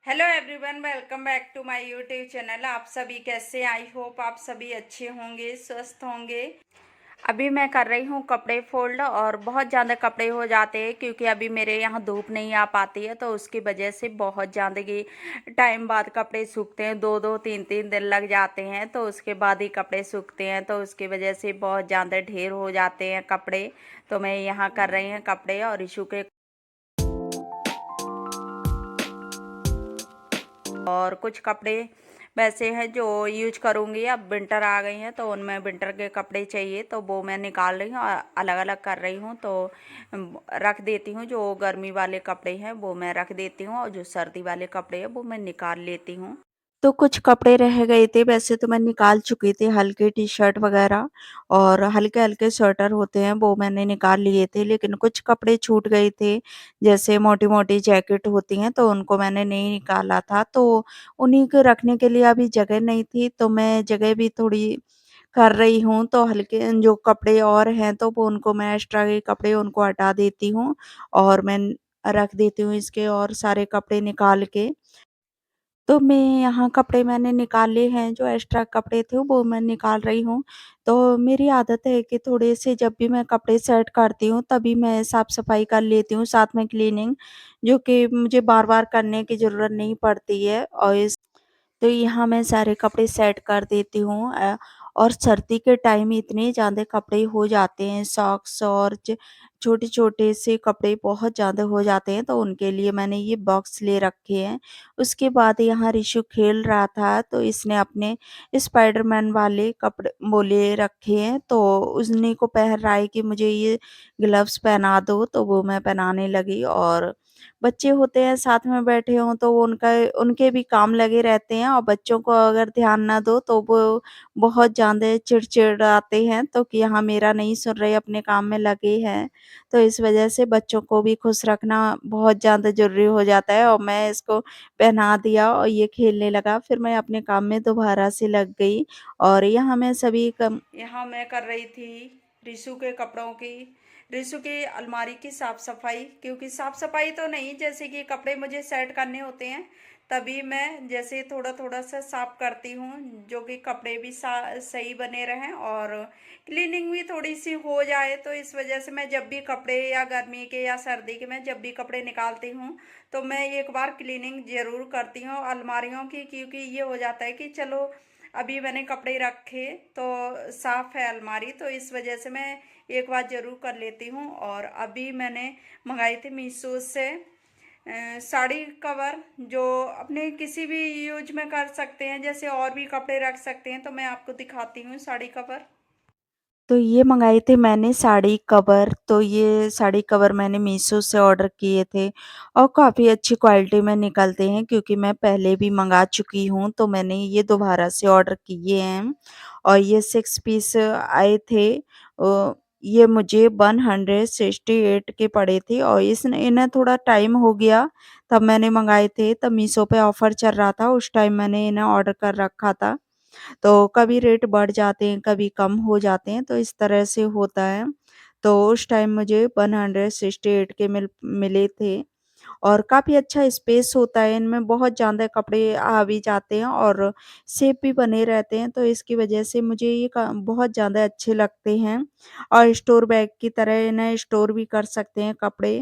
Hello everyone, welcome back to my YouTube channel. आप सभी कैसे? आई होप आप सभी अच्छे होंगे, स्वस्थ होंगे। अभी मैं कर रही हूँ कपड़े फोल्ड और बहुत ज़्यादा कपड़े हो जाते हैं क्योंकि अभी मेरे यहाँ धूप नहीं आ पाती है, तो उसकी वजह से बहुत ज़्यादा की टाइम बाद कपड़े सूखते हैं। दो दो तीन तीन दिन लग जाते हैं, तो उसके बाद ही कपड़े सूखते हैं, तो उसकी वजह से बहुत ज़्यादा ढेर हो जाते हैं कपड़े। तो मैं यहाँ कर रही हूँ कपड़े और इशू के और कुछ कपड़े वैसे हैं जो यूज करूँगी। अब विंटर आ गई हैं तो उनमें विंटर के कपड़े चाहिए, तो वो मैं निकाल रही हूँ और अलग अलग कर रही हूँ। तो रख देती हूँ, जो गर्मी वाले कपड़े हैं वो मैं रख देती हूँ और जो सर्दी वाले कपड़े हैं वो मैं निकाल लेती हूँ। तो कुछ कपड़े रह गए थे, वैसे तो मैं निकाल चुकी थी, हल्के टी-शर्ट वगैरह और हल्के-हल्के स्वेटर होते हैं वो मैंने निकाल लिए थे, लेकिन कुछ कपड़े छूट गए थे, जैसे मोटी-मोटी जैकेट होती हैं तो उनको मैंने नहीं निकाला था, तो उन्हीं को रखने के लिए अभी जगह नहीं थी, तो मैं जगह भी थोड़ी कर रही हूँ। तो हल्के जो कपड़े और हैं तो वो उनको मैं एक्स्ट्रा के कपड़े उनको हटा देती हूँ और मैं रख देती हूँ इसके और सारे कपड़े निकाल के। तो मैं यहाँ कपड़े मैंने निकाले हैं, जो एक्स्ट्रा कपड़े थे वो मैं निकाल रही हूँ। तो मेरी आदत है कि थोड़े से जब भी मैं कपड़े सेट करती हूँ तभी मैं साफ-सफाई कर लेती हूँ, साथ में क्लीनिंग, जो कि मुझे बार-बार करने की ज़रूरत नहीं पड़ती है। और इस तो यहाँ मैं सारे कपड़े सेट कर देती हूँ। और सर्दी के टाइम इतने ज़्यादा कपड़े हो जाते हैं, सॉक्स और छोटे-छोटे से कपड़े बहुत ज़्यादा हो जाते हैं, तो उनके लिए मैंने ये बॉक्स ले रखे हैं। उसके बाद यहाँ ऋषु खेल रहा था, तो इसने अपने स्पाइडरमैन वाले कपड़े वो ले रखे हैं, तो उन्हीं को पहन रहा है कि मुझे ये ग्लव्स पहना दो, तो वो मैं पहनाने लगी। और बच्चे होते हैं साथ में बैठे हों तो वो उनका उनके भी काम लगे रहते हैं, और बच्चों को अगर ध्यान ना दो तो वो बहुत ज़्यादा चिड़चिड़ाते हैं, तो कि हाँ मेरा नहीं सुन रहे, अपने काम में लगे हैं। तो इस वजह से बच्चों को भी खुश रखना बहुत ज़्यादा ज़रूरी हो जाता है, और मैं इसको पहना दिया और ये खेलने लगा। फिर मैं अपने काम में दोबारा से लग गई और यहाँ मैं कर रही थी रिशु के कपड़ों की, रिशु की अलमारी की साफ सफाई, क्योंकि साफ सफाई तो नहीं, जैसे कि कपड़े मुझे सेट करने होते हैं तभी मैं जैसे थोड़ा थोड़ा सा साफ करती हूँ, जो कि कपड़े भी सही बने रहें और क्लीनिंग भी थोड़ी सी हो जाए। तो इस वजह से मैं जब भी कपड़े या गर्मी के या सर्दी के मैं जब भी कपड़े निकालती हूँ तो मैं एक बार क्लीनिंग ज़रूर करती हूँ अलमारियों की, क्योंकि ये हो जाता है कि चलो अभी मैंने कपड़े रखे तो साफ़ है अलमारी, तो इस वजह से मैं एक बार ज़रूर कर लेती हूँ। और अभी मैंने मंगाई थी मीशो से साड़ी कवर, जो अपने किसी भी यूज में कर सकते हैं, जैसे और भी कपड़े रख सकते हैं। तो मैं आपको दिखाती हूँ साड़ी कवर। तो ये मँगाए थे मैंने साड़ी कवर, तो ये साड़ी कवर मैंने मीशो से ऑर्डर किए थे और काफ़ी अच्छी क्वालिटी में निकलते हैं, क्योंकि मैं पहले भी मँगा चुकी हूँ, तो मैंने ये दोबारा से ऑर्डर किए हैं और ये 6 पीस आए थे। ये मुझे 168 के पड़े थे और इन्हें थोड़ा टाइम हो गया, तब मैंने मँगाए थे, तब मीशो पे ऑफ़र चल रहा था, उस टाइम मैंने इन्हें ऑर्डर कर रखा था। तो कभी रेट बढ़ जाते हैं, कभी कम हो जाते हैं, तो इस तरह से होता है। तो उस टाइम मुझे 168 के मिले थे और काफ़ी अच्छा स्पेस होता है इनमें, बहुत ज़्यादा कपड़े आ भी जाते हैं और शेप भी बने रहते हैं, तो इसकी वजह से मुझे ये बहुत ज़्यादा अच्छे लगते हैं। और स्टोर बैग की तरह इन्हें स्टोर भी कर सकते हैं कपड़े।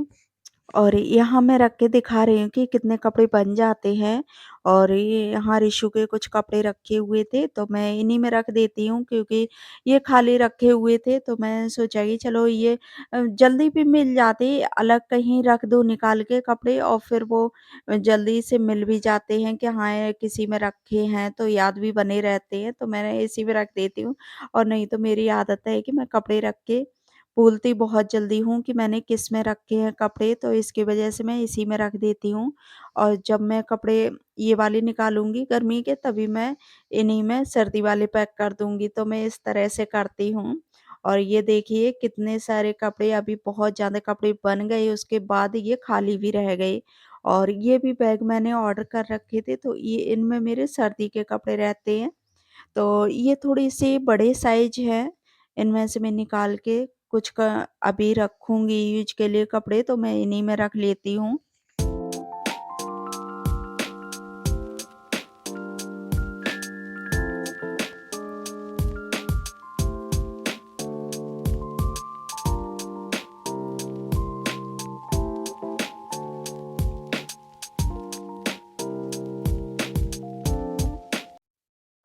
और यहाँ मैं रख के दिखा रही हूँ कि कितने कपड़े बन जाते हैं। और ये यहाँ रिशु के कुछ कपड़े रखे हुए थे, तो मैं इन्हीं में रख देती हूँ, क्योंकि ये खाली रखे हुए थे, तो मैं सोचा कि चलो ये जल्दी भी मिल जाते, अलग कहीं रख दो निकाल के कपड़े और फिर वो जल्दी से मिल भी जाते हैं कि हाँ ये किसी में रखे हैं, तो याद भी बने रहते हैं, तो मैंने इसी में रख देती हूँ। और नहीं तो मेरी आदत है कि मैं कपड़े रख के भूलती बहुत जल्दी हूँ कि मैंने किस में रखे हैं कपड़े, तो इसकी वजह से मैं इसी में रख देती हूँ। और जब मैं कपड़े ये वाले निकालूँगी गर्मी के, तभी मैं इन्हीं में सर्दी वाले पैक कर दूँगी, तो मैं इस तरह से करती हूँ। और ये देखिए कितने सारे कपड़े, अभी बहुत ज़्यादा कपड़े बन गए, उसके बाद ये खाली भी रह गए। और ये भी बैग मैंने ऑर्डर कर रखे थे, तो ये इनमें मेरे सर्दी के कपड़े रहते हैं। तो ये थोड़ी-सी बड़े साइज़ है, इनमें से मैं निकाल के कुछ क अभी रखूँगी यूज़ के लिए कपड़े, तो मैं इन्हीं में रख लेती हूँ।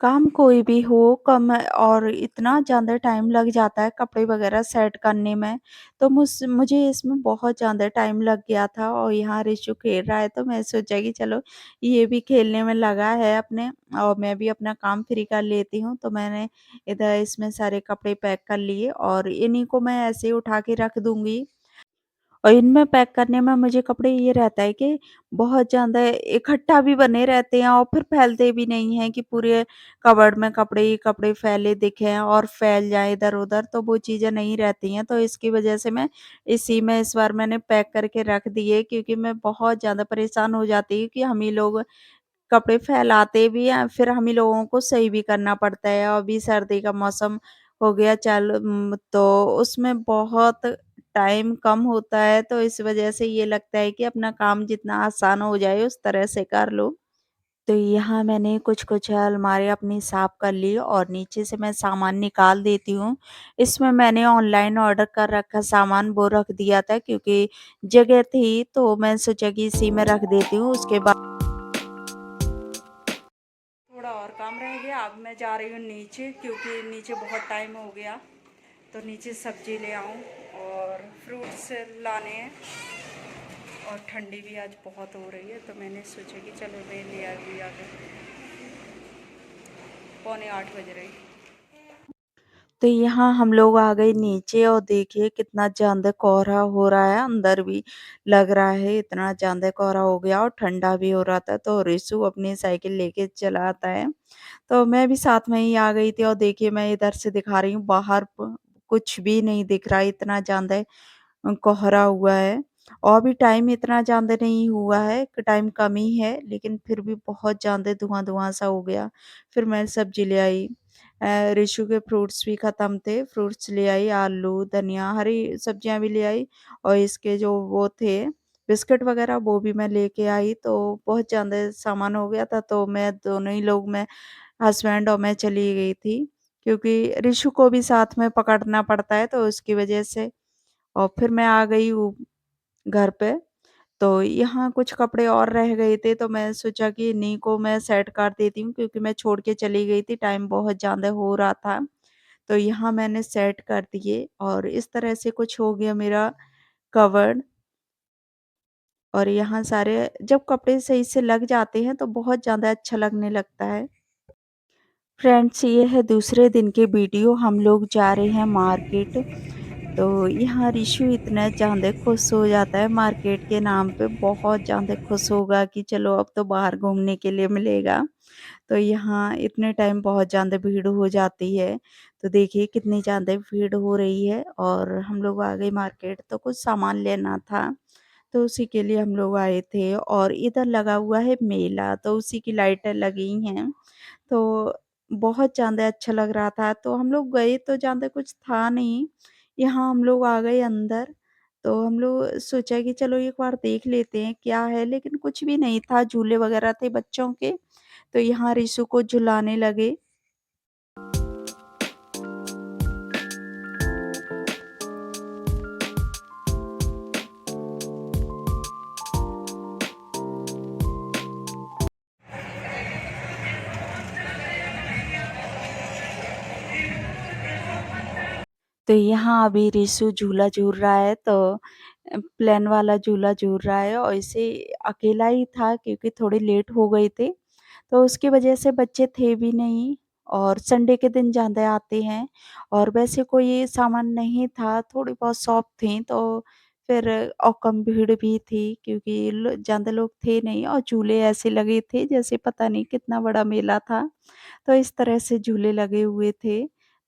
काम कोई भी हो कम और इतना ज़्यादा टाइम लग जाता है कपड़े वगैरह सेट करने में, तो मुझे इसमें बहुत ज़्यादा टाइम लग गया था और यहाँ रिशु खेल रहा है तो मैं सोचा कि चलो ये भी खेलने में लगा है अपने और मैं भी अपना काम फ्री कर लेती हूँ। तो मैंने इधर इसमें सारे कपड़े पैक कर लिए और इन्हीं को मैं ऐसे ही उठा के रख दूँगी। और इनमें पैक करने में मुझे कपड़े ये रहता है कि बहुत ज़्यादा इकट्ठा भी बने रहते हैं और फिर फैलते भी नहीं हैं कि पूरे कबर्ड में कपड़े ही कपड़े फैले दिखें और फैल जाएँ इधर-उधर, तो वो चीज़ें नहीं रहती हैं। तो इसकी वजह से मैं इसी में इस बार मैंने पैक करके रख दिए क्योंकि मैं बहुत ज़्यादा परेशान हो जाती हूँ कि हम ही लोग कपड़े फैलाते भी हैं, फिर हम ही लोगों को सही भी करना पड़ता है। और अभी सर्दी का मौसम हो गया तो उसमें बहुत टाइम कम होता है, तो इस वजह से ये लगता है कि अपना काम जितना आसान हो जाए उस तरह से कर लो। तो यहाँ मैंने कुछ-कुछ अलमारी अपनी साफ़ कर ली और नीचे से मैं सामान निकाल देती हूँ। इसमें मैंने ऑनलाइन ऑर्डर कर रखा सामान वो रख दिया था क्योंकि जगह थी तो मैं सोचा कि इसी में रख देती हूँ। उसके बाद थोड़ा और काम रह गया, अब मैं जा रही हूँ नीचे क्योंकि नीचे बहुत टाइम हो गया, तो नीचे सब्ज़ी ले आऊँ और फ्रूट्स लाने हैं और ठंडी भी आज बहुत हो रही है तो मैंने सोचा कि चलो मैं ले आई आकर। 7:45 बज रही। तो यहाँ हम लोग आ गए नीचे और देखिए कितना ज़्यादा कोहरा हो रहा है, अंदर भी लग रहा है इतना ज़्यादा कोहरा हो गया और ठंडा भी हो रहा था, तो रिशु अपनी साइकिल लेके चला आता है। तो मैं भी साथ में ही आ गई थी और देखिए मैं इधर से दिखा रही हूँ बाहर कुछ भी नहीं दिख रहा है, इतना ज़्यादा कोहरा हुआ है और भी टाइम इतना ज़्यादा नहीं हुआ है, टाइम कम ही है लेकिन फिर भी बहुत ज़्यादा धुआँ-धुआँ सा हो गया। फिर मैं सब्ज़ी ले आई। रिशु के फ्रूट्स भी ख़त्म थे, फ्रूट्स ले आई, आलू, धनिया, हरी सब्जियाँ भी ले आई और इसके जो वो थे बिस्किट वग़ैरह वो भी मैं लेके आई, तो बहुत ज़्यादा सामान हो गया था तो मैं दोनों ही लोग मैं हस्बैंड और मैं चली गई थी, क्योंकि रिशु को भी साथ में पकड़ना पड़ता है तो उसकी वजह से। और फिर मैं आ गई हूँ घर पे, तो यहाँ कुछ कपड़े और रह गए थे तो मैं सोचा कि इन्हीं को मैं सेट कर देती हूँ क्योंकि मैं छोड़ के चली गई थी, टाइम बहुत ज़्यादा हो रहा था। तो यहाँ मैंने सेट कर दिए और इस तरह से कुछ हो गया मेरा कवर्ड। और यहाँ सारे जब कपड़े सही से लग जाते हैं तो बहुत ज़्यादा अच्छा लगने लगता है। फ्रेंड्स ये है दूसरे दिन की वीडियो, हम लोग जा रहे हैं मार्केट। तो यहाँ रिशु इतना ज़्यादा खुश हो जाता है मार्केट के नाम पे, बहुत ज़्यादा खुश होगा कि चलो अब तो बाहर घूमने के लिए मिलेगा। तो यहाँ इतने टाइम बहुत ज़्यादा भीड़ हो जाती है। तो देखिए कितनी ज़्यादा भीड़ हो रही है और हम लोग आ गए मार्केट, तो कुछ सामान लेना था। तो उसी के लिए हम लोग आए थे और इधर लगा हुआ है मेला, तो उसी की लाइटें लगी हैं। तो बहुत ज़्यादा अच्छा लग रहा था, तो हम लोग गए तो ज़्यादा कुछ था नहीं। यहाँ हम लोग आ गए अंदर, तो हम लोग सोचा कि चलो एक बार देख लेते हैं क्या है, लेकिन कुछ भी नहीं था, झूले वगैरह थे बच्चों के, तो यहाँ रिशु को झुलाने लगे। तो यहाँ अभी रिशु झूला झूल रहा है, तो प्लेन वाला झूला झूल रहा है और इसे अकेला ही था क्योंकि थोड़े लेट हो गए थे, तो उसकी वजह से बच्चे थे भी नहीं और संडे के दिन ज़्यादा आते हैं और वैसे कोई सामान नहीं था, थोड़ी बहुत शॉप थी तो फिर और कम भीड़ भी थी क्योंकि ज़्यादा लोग थे नहीं और झूले ऐसे लगे थे जैसे पता नहीं कितना बड़ा मेला था। तो इस तरह से झूले लगे हुए थे,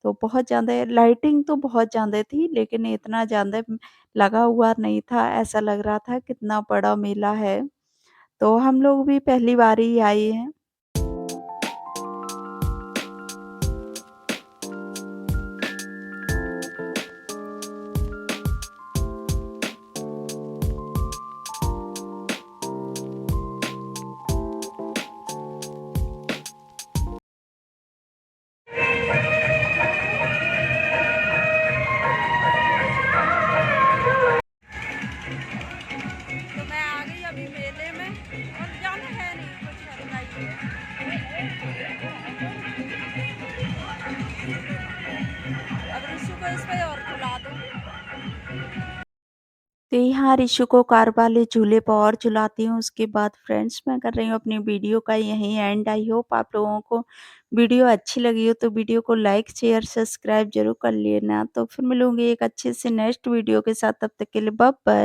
तो बहुत ज़्यादा लाइटिंग तो बहुत ज़्यादा थी लेकिन इतना ज़्यादा लगा हुआ नहीं था, ऐसा लग रहा था कितना बड़ा मेला है। तो हम लोग भी पहली बार ही आए हैं। तो मैं आ गई अभी मेले में और ज़्यादा है नहीं, कुछ हल्का ही है। इस पे और झुला दूँ। तो यहाँ ऋषु को कार वाले झूले पर और झुलाती हूँ। उसके बाद फ्रेंड्स मैं कर रही हूँ अपनी वीडियो का यहीं एंड। आई होप आप लोगों को वीडियो अच्छी लगी हो तो वीडियो को लाइक शेयर सब्सक्राइब जरूर कर लेना। तो फिर मिलूंगी एक अच्छे से नेक्स्ट वीडियो के साथ, तब तक के लिए बाय बाय।